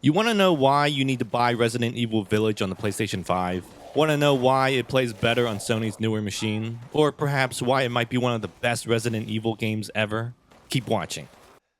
You want to know why you need to buy Resident Evil Village on the PlayStation 5? Want to know why it plays better on Sony's newer machine? Or perhaps why it might be one of the best Resident Evil games ever? Keep watching.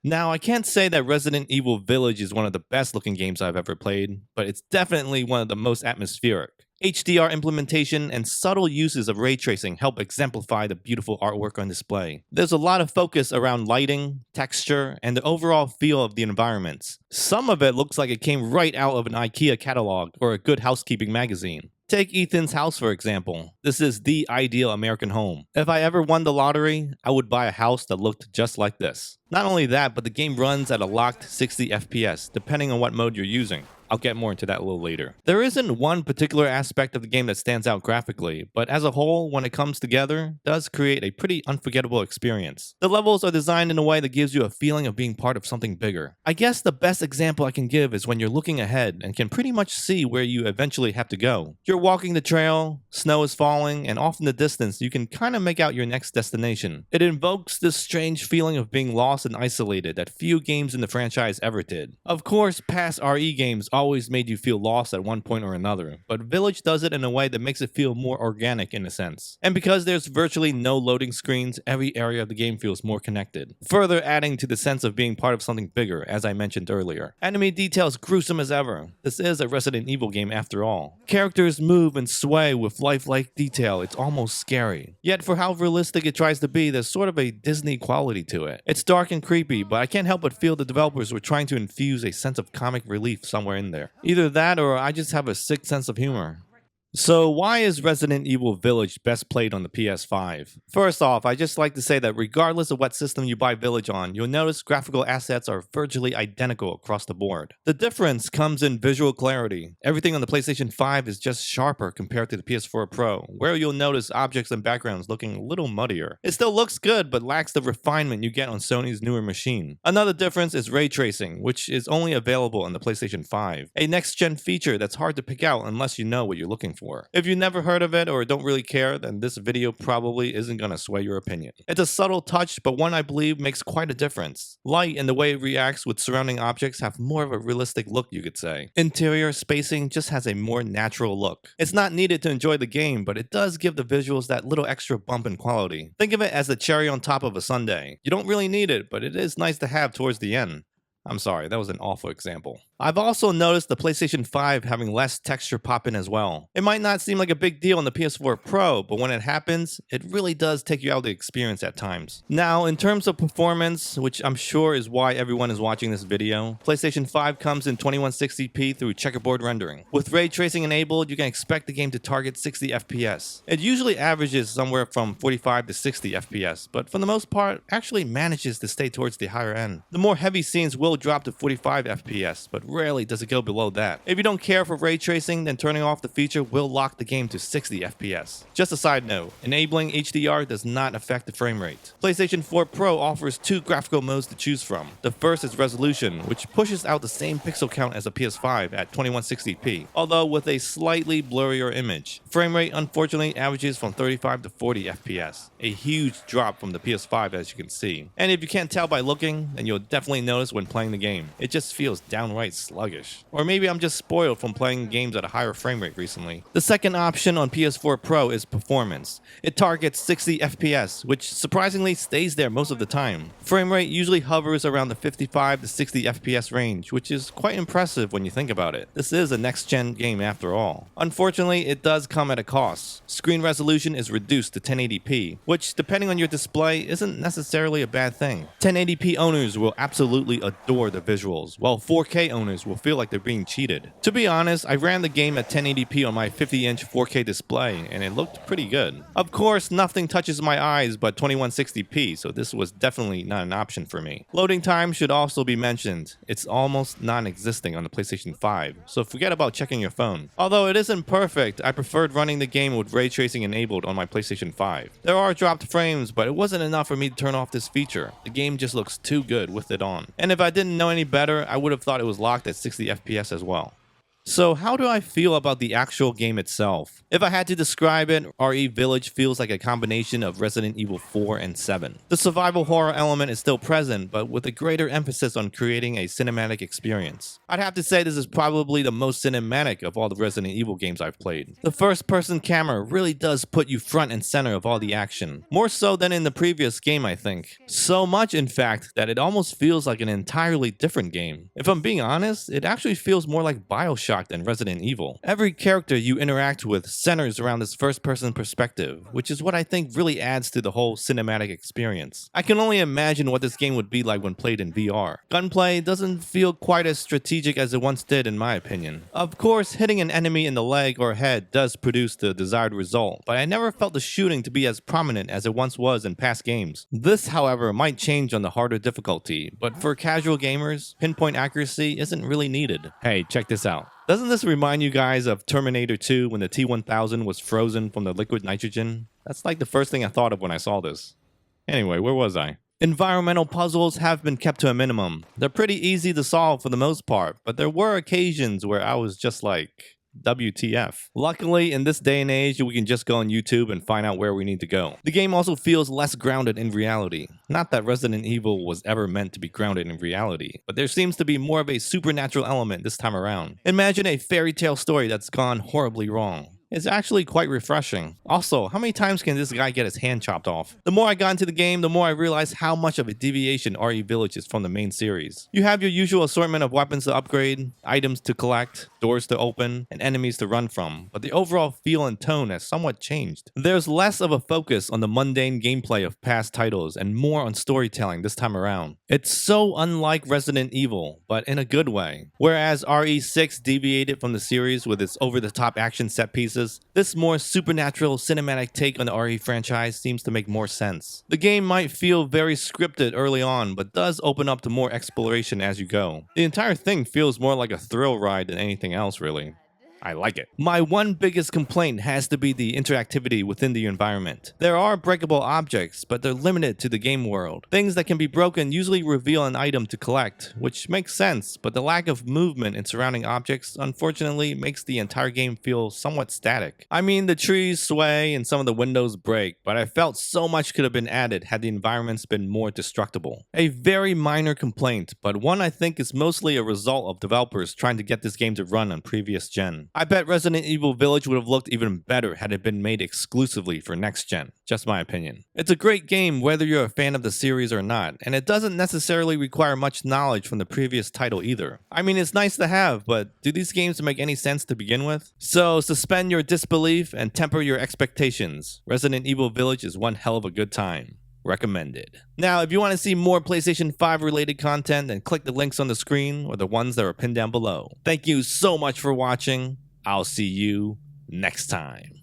Now, I can't say that Resident Evil Village is one of the best looking games I've ever played, but it's definitely one of the most atmospheric. HDR implementation and subtle uses of ray tracing help exemplify the beautiful artwork on display. There's a lot of focus around lighting, texture, and the overall feel of the environments. Some of it looks like it came right out of an IKEA catalog or a Good Housekeeping magazine. Take Ethan's house for example. This is the ideal American home. If I ever won the lottery, I would buy a house that looked just like this. Not only that, but the game runs at a locked 60 FPS, depending on what mode you're using. I'll get more into that a little later. There isn't one particular aspect of the game that stands out graphically, but as a whole, when it comes together, it does create a pretty unforgettable experience. The levels are designed in a way that gives you a feeling of being part of something bigger. I guess the best example I can give is when you're looking ahead and can pretty much see where you eventually have to go. You're walking the trail, snow is falling, and off in the distance you can kind of make out your next destination. It invokes this strange feeling of being lost and isolated that few games in the franchise ever did. Of course, past RE games always made you feel lost at one point or another, but Village does it in a way that makes it feel more organic in a sense. And because there's virtually no loading screens, every area of the game feels more connected, further adding to the sense of being part of something bigger, as I mentioned earlier. Enemy details gruesome as ever. This is a Resident Evil game after all. Characters move and sway with lifelike detail, it's almost scary. Yet for how realistic it tries to be, there's sort of a Disney quality to it. It's dark and creepy, but I can't help but feel the developers were trying to infuse a sense of comic relief somewhere in there. Either that or I just have a sick sense of humor. So why is Resident Evil Village best played on the PS5? First off, I just like to say that regardless of what system you buy Village on, you'll notice graphical assets are virtually identical across the board. The difference comes in visual clarity. Everything on the PlayStation 5 is just sharper compared to the PS4 Pro, where you'll notice objects and backgrounds looking a little muddier. It still looks good, but lacks the refinement you get on Sony's newer machine. Another difference is ray tracing, which is only available on the PlayStation 5, a next-gen feature that's hard to pick out unless you know what you're looking for. If you've never heard of it or don't really care, then this video probably isn't going to sway your opinion. It's a subtle touch, but one I believe makes quite a difference. Light and the way it reacts with surrounding objects have more of a realistic look, you could say. Interior spacing just has a more natural look. It's not needed to enjoy the game, but it does give the visuals that little extra bump in quality. Think of it as the cherry on top of a sundae. You don't really need it, but it is nice to have towards the end. I'm sorry, that was an awful example. I've also noticed the PlayStation 5 having less texture pop in as well. It might not seem like a big deal on the PS4 Pro, but when it happens, it really does take you out of the experience at times. Now, in terms of performance, which I'm sure is why everyone is watching this video, PlayStation 5 comes in 2160p through checkerboard rendering. With ray tracing enabled, you can expect the game to target 60 FPS. It usually averages somewhere from 45 to 60 FPS, but for the most part, actually manages to stay towards the higher end. The more heavy scenes will drop to 45 FPS, but rarely does it go below that. If you don't care for ray tracing, then turning off the feature will lock the game to 60 FPS. Just a side note, enabling HDR does not affect the frame rate. PlayStation 4 Pro offers two graphical modes to choose from. The first is resolution, which pushes out the same pixel count as a PS5 at 2160p, although with a slightly blurrier image. Frame rate unfortunately averages from 35 to 40 FPS, a huge drop from the PS5 as you can see. And if you can't tell by looking, then you'll definitely notice when playing the game. It just feels downright sluggish. Or maybe I'm just spoiled from playing games at a higher frame rate recently. The second option on PS4 Pro is performance. It targets 60 FPS, which surprisingly stays there most of the time. Frame rate usually hovers around the 55 to 60 FPS range, which is quite impressive when you think about it. This is a next-gen game after all. Unfortunately, it does come at a cost. Screen resolution is reduced to 1080p, which depending on your display isn't necessarily a bad thing. 1080p owners will absolutely adore the visuals, while 4K owners will feel like they're being cheated. To be honest, I ran the game at 1080p on my 50-inch 4K display, and it looked pretty good. Of course, nothing touches my eyes but 2160p, so this was definitely not an option for me. Loading time should also be mentioned. It's almost non-existent on the PlayStation 5, so forget about checking your phone. Although it isn't perfect, I preferred running the game with ray tracing enabled on my PlayStation 5. There are dropped frames, but it wasn't enough for me to turn off this feature. The game just looks too good with it on. And if I didn't know any better, I would have thought it was locked at 60 FPS as well. So how do I feel about the actual game itself? If I had to describe it, RE Village feels like a combination of Resident Evil 4 and 7. The survival horror element is still present, but with a greater emphasis on creating a cinematic experience. I'd have to say this is probably the most cinematic of all the Resident Evil games I've played. The first-person camera really does put you front and center of all the action, more so than in the previous game, I think. So much, in fact, that it almost feels like an entirely different game. If I'm being honest, it actually feels more like BioShock than Resident Evil. Every character you interact with centers around this first-person perspective, which is what I think really adds to the whole cinematic experience. I can only imagine what this game would be like when played in VR. Gunplay doesn't feel quite as strategic as it once did in my opinion. Of course, hitting an enemy in the leg or head does produce the desired result, but I never felt the shooting to be as prominent as it once was in past games. This, however, might change on the harder difficulty, but for casual gamers, pinpoint accuracy isn't really needed. Hey, check this out. Doesn't this remind you guys of Terminator 2 when the T-1000 was frozen from the liquid nitrogen? That's like the first thing I thought of when I saw this. Anyway, where was I? Environmental puzzles have been kept to a minimum. They're pretty easy to solve for the most part, but there were occasions where I was just like, WTF. Luckily, in this day and age, we can just go on YouTube and find out where we need to go. The game also feels less grounded in reality. Not that Resident Evil was ever meant to be grounded in reality, but there seems to be more of a supernatural element this time around. Imagine a fairy tale story that's gone horribly wrong. It's actually quite refreshing. Also, how many times can this guy get his hand chopped off? The more I got into the game, the more I realized how much of a deviation RE Village is from the main series. You have your usual assortment of weapons to upgrade, items to collect, doors to open, and enemies to run from, but the overall feel and tone has somewhat changed. There's less of a focus on the mundane gameplay of past titles and more on storytelling this time around. It's so unlike Resident Evil, but in a good way. Whereas RE6 deviated from the series with its over-the-top action set pieces, this more supernatural cinematic take on the RE franchise seems to make more sense. The game might feel very scripted early on, but does open up to more exploration as you go. The entire thing feels more like a thrill ride than anything else, really. I like it. My one biggest complaint has to be the interactivity within the environment. There are breakable objects, but they're limited to the game world. Things that can be broken usually reveal an item to collect, which makes sense, but the lack of movement in surrounding objects unfortunately makes the entire game feel somewhat static. I mean, the trees sway and some of the windows break, but I felt so much could have been added had the environments been more destructible. A very minor complaint, but one I think is mostly a result of developers trying to get this game to run on previous gen. I bet Resident Evil Village would have looked even better had it been made exclusively for next gen. Just my opinion. It's a great game whether you're a fan of the series or not, and it doesn't necessarily require much knowledge from the previous title either. I mean, it's nice to have, but do these games make any sense to begin with? So suspend your disbelief and temper your expectations. Resident Evil Village is one hell of a good time. Recommended. Now, if you want to see more PlayStation 5 related content, then click the links on the screen or the ones that are pinned down below. Thank you so much for watching. I'll see you next time.